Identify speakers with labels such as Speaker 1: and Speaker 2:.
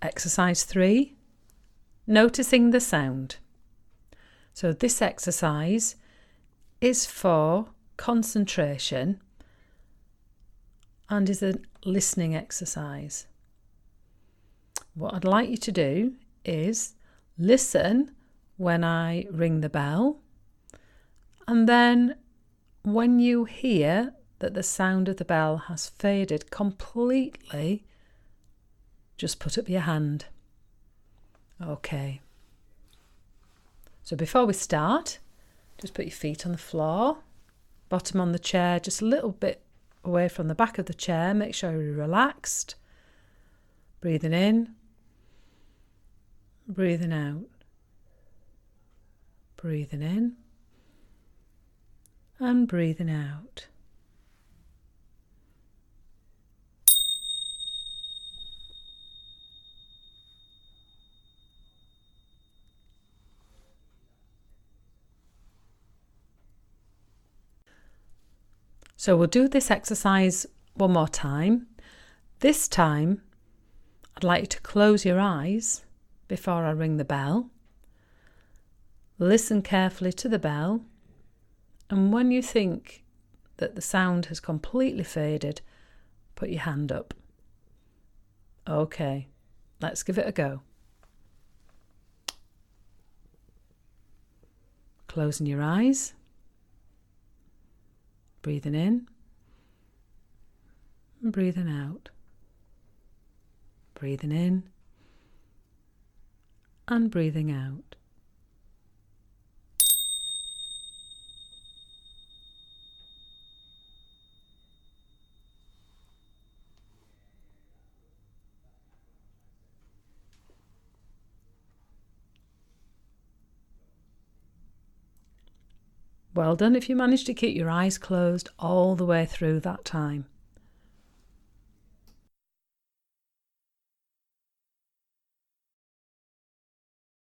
Speaker 1: Exercise 3, noticing the sound. So this exercise is for concentration and is a listening exercise. What I'd like you to do is listen when I ring the bell, and then when you hear that the sound of the bell has faded completely, just put up your hand. Okay. So before we start, just put your feet on the floor, bottom on the chair, just a little bit away from the back of the chair. Make sure you're relaxed. Breathing in, breathing out. Breathing in and breathing out. So we'll do this exercise one more time. This time, I'd like you to close your eyes before I ring the bell. Listen carefully to the bell, and when you think that the sound has completely faded, put your hand up. Okay, let's give it a go. Closing your eyes. Breathing in and breathing out. Breathing in and breathing out. Well done if you managed to keep your eyes closed all the way through that time.